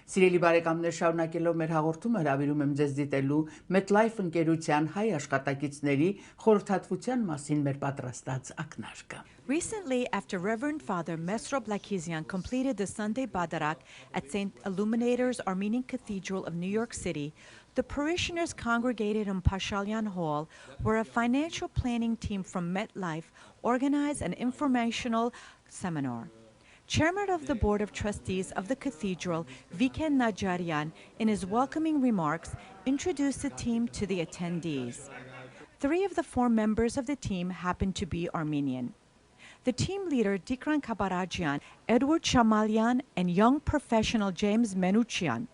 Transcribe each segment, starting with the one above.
Սիրելի բարեկամներ, շարունակելով մեր հաղորդումը հրավիրում եմ ձեզ դիտելու MetLife ընկերության հայ աշխատակիցների խորհրդատվության մասին մեր պատրաստած ակնարկը։ Recently, after Reverend Father Mesro Blakizian completed the Sunday Badarak at St. Illuminator's Armenian Cathedral of New York City, the parishioners congregated in Pashalyan Hall, where a financial planning team from MetLife organized an informational seminar. Chairman of the Board of Trustees of the Cathedral, Viken Najarian, in his welcoming remarks, introduced the team to the attendees. 3 of the 4 members of the team happened to be Armenian. The team leader, Dikran Kabarajian, Edward Shamalyan, and young professional James Menuchian.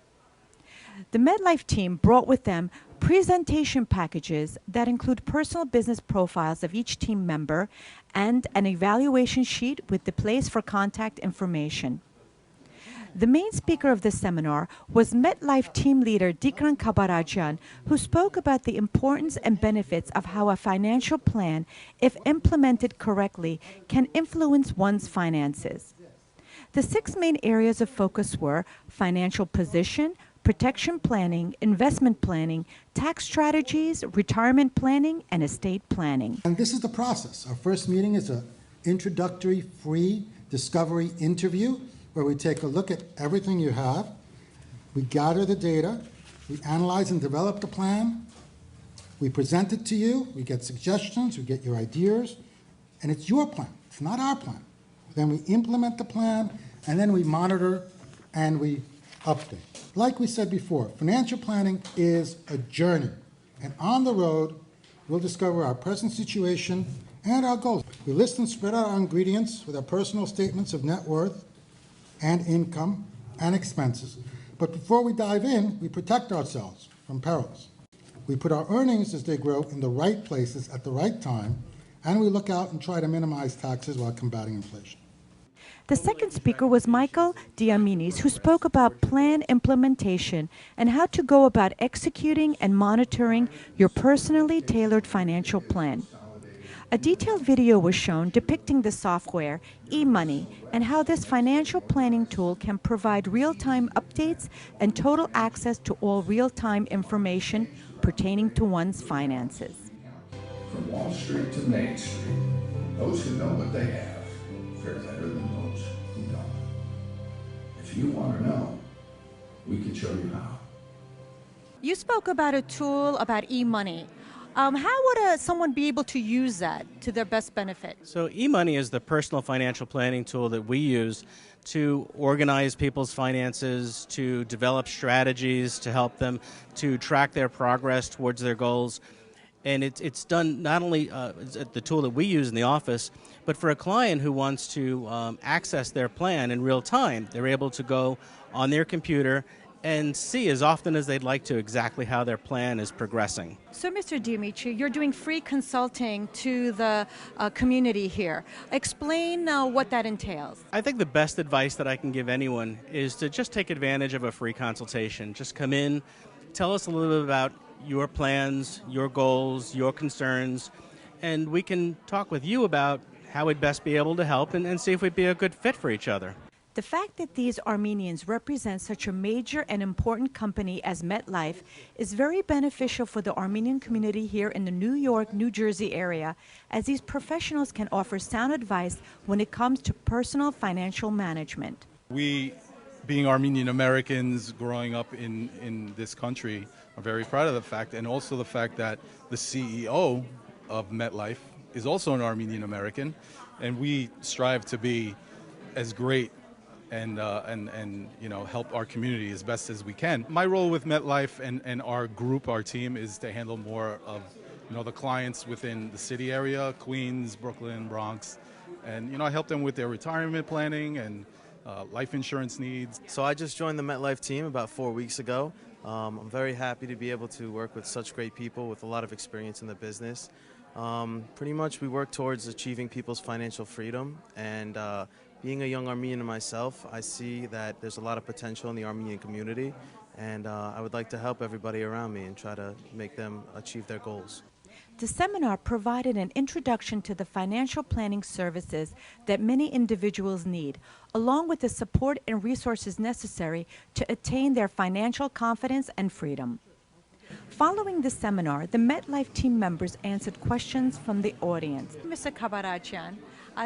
The MetLife team brought with them presentation packages that include personal business profiles of each team member and an evaluation sheet with the place for contact information. The main speaker of the seminar was MetLife team leader Dikran Kabarajian, who spoke about the importance and benefits of how a financial plan, if implemented correctly, can influence one's finances. The 6 main areas of focus were financial position, protection planning, investment planning, tax strategies, retirement planning, and estate planning. And this is the process. Our first meeting is an introductory free discovery interview where we take a look at everything you have, we gather the data, we analyze and develop the plan, we present it to you, we get suggestions, we get your ideas, and it's your plan, it's not our plan. Then we implement the plan, and then we monitor and we update. Like we said before, financial planning is a journey, and on the road, we'll discover our present situation and our goals. We list and spread out our ingredients with our personal statements of net worth, and income and expenses. But before we dive in, we protect ourselves from perils. We put our earnings as they grow in the right places at the right time, and we look out and try to minimize taxes while combating inflation. The second speaker was Michael Diaminis, who spoke about plan implementation and how to go about executing and monitoring your personally tailored financial plan. A detailed video was shown depicting the software, eMoney, and how this financial planning tool can provide real-time updates and total access to all real-time information pertaining to one's finances. From Wall Street to Main Street, those who know what they have fare better than those who don't. If you want to know, we can show you how. You spoke about a tool about eMoney. How would someone be able to use that to their best benefit? So eMoney is the personal financial planning tool that we use to organize people's finances, to develop strategies to help them to track their progress towards their goals. And it's done not only the tool that we use in the office, but for a client who wants to access their plan in real time, they're able to go on their computer and see as often as they'd like to exactly how their plan is progressing. So, Mr. Dimitri, you're doing free consulting to the community here. Explain what that entails. I think the best advice that I can give anyone is to just take advantage of a free consultation. Just come in, tell us a little bit about your plans, your goals, your concerns, and we can talk with you about how we'd best be able to help and see if we'd be a good fit for each other. The fact that these Armenians represent such a major and important company as MetLife is very beneficial for the Armenian community here in the New York, New Jersey area, as these professionals can offer sound advice when it comes to personal financial management. We, being Armenian Americans growing up in this country, are very proud of the fact, and also the fact that the CEO of MetLife is also an Armenian American, and we strive to be as great and you know, help our community as best as we can. My role with MetLife and our group, our team, is to handle more of, you know, the clients within the city area, Queens, Brooklyn, Bronx, and, you know, I help them with their retirement planning and life insurance needs. So I just joined the MetLife team about 4 weeks ago. I'm very happy to be able to work with such great people with a lot of experience in the business. Pretty much we work towards achieving people's financial freedom, and being a young Armenian myself, I see that there's a lot of potential in the Armenian community, and I would like to help everybody around me and try to make them achieve their goals. The seminar provided an introduction to the financial planning services that many individuals need, along with the support and resources necessary to attain their financial confidence and freedom. Following the seminar, the MetLife team members answered questions from the audience. Mr. Kabarajian,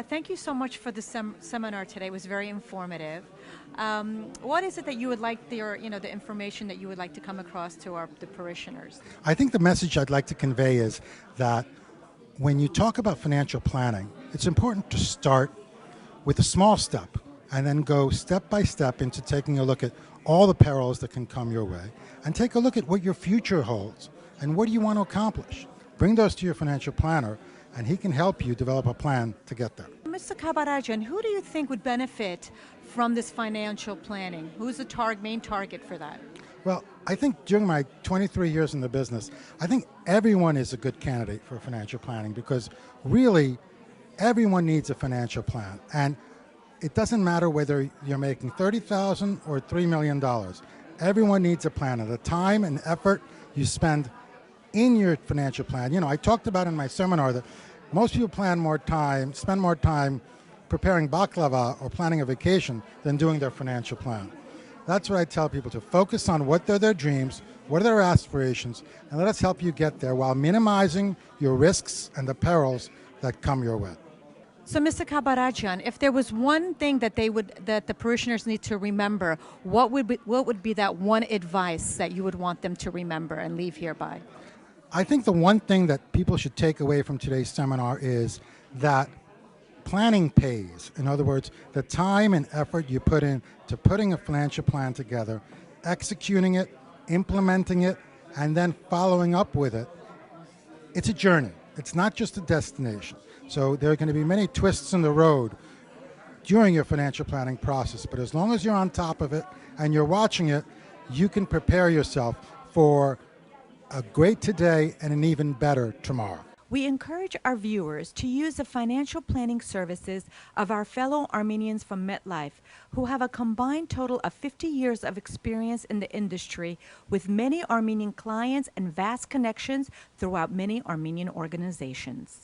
thank you so much for the seminar today. It was very informative. What is it that you would like the information that you would like to come across to the parishioners? I think the message I'd like to convey is that when you talk about financial planning, it's important to start with a small step and then go step by step into taking a look at all the perils that can come your way and take a look at what your future holds and what do you want to accomplish. Bring those to your financial planner and he can help you develop a plan to get there. Mr. Kabarajian, who do you think would benefit from this financial planning? Who's the main target for that? Well, I think during my 23 years in the business, I think everyone is a good candidate for financial planning because really everyone needs a financial plan. And it doesn't matter whether you're making $30,000 or $3 million. Everyone needs a plan. And the time and effort you spend in your financial plan, I talked about in my seminar that most people spend more time preparing baklava or planning a vacation than doing their financial plan. That's what I tell people, to focus on what are their dreams, what are their aspirations, and let us help you get there while minimizing your risks and the perils that come your way. So, Mr. Kabarajian, if there was one thing that the parishioners need to remember, what would be that one advice that you would want them to remember and leave here by? I think the one thing that people should take away from today's seminar is that planning pays. In other words, the time and effort you put in to putting a financial plan together, executing it, implementing it, and then following up with it, it's a journey. It's not just a destination. So there are going to be many twists in the road during your financial planning process. But as long as you're on top of it and you're watching it, you can prepare yourself for a great today and an even better tomorrow. We encourage our viewers to use the financial planning services of our fellow Armenians from MetLife, who have a combined total of 50 years of experience in the industry with many Armenian clients and vast connections throughout many Armenian organizations.